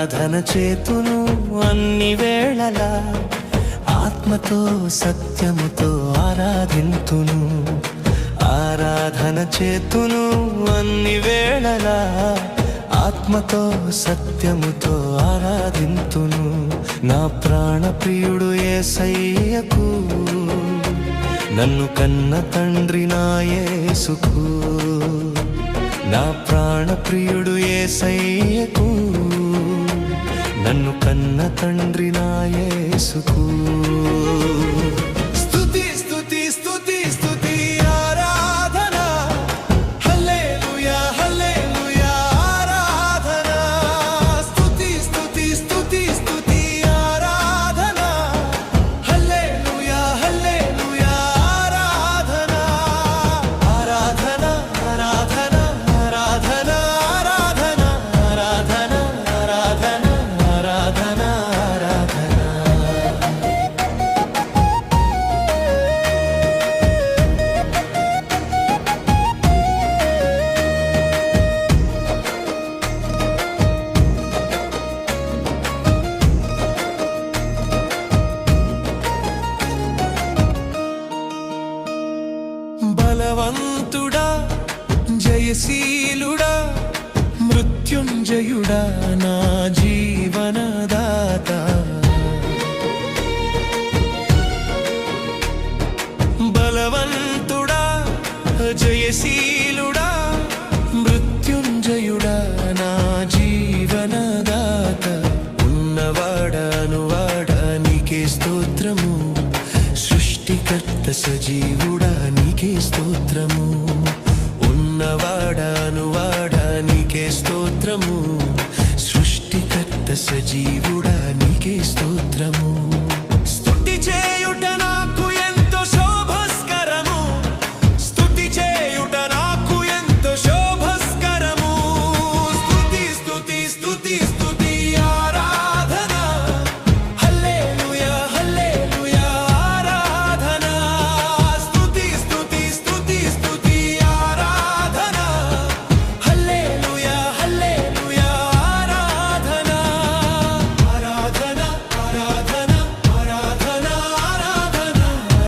ఆరాధన చేతును అన్ని వేళలా, ఆత్మతో సత్యముతో ఆరాధింతును. ఆరాధన చేతును అన్ని వేళలా, ఆత్మతో సత్యముతో ఆరాధింతును. నా ప్రాణ ప్రియుడు యేసయ్యకు, నన్ను కన్న తండ్రి నా యేసుకు. నా ప్రాణ ప్రియుడు యేసయ్యకు, నన్ను కన్న తండ్రి నా యేసుకు. స్తుతి స్తుతి స్తుతి స్తుతి ఆరాధన, హల్లెలూయా హల్లెలూయా ఆరాధన. స్తుతి స్తుతి స్తుతి స్తుతి ఆరాధన, హల్లెలూయా హల్లెలూయా ఆరాధన. ఆరాధన ఆరాధన ఆరాధన ఆరాధన ఆరాధన ఆరాధన ఆరాధన ఆరాధన. బలవంతుడా జయశీలుడా మృత్యుంజయుడా నా జీవనదాత. బలవంతుడా జయశీలుడా మృత్యుంజయుడా నా జీవనదాత. ఉన్నవాడానువాడా నీకే స్తోత్రము, సృష్టికర్త సజీవుడా నీకే స్తోత్రము. ఉన్నవాడానువాడా నీకే స్తోత్రము, సృష్టికర్త సజీవుడా నీకే స్తోత్రము.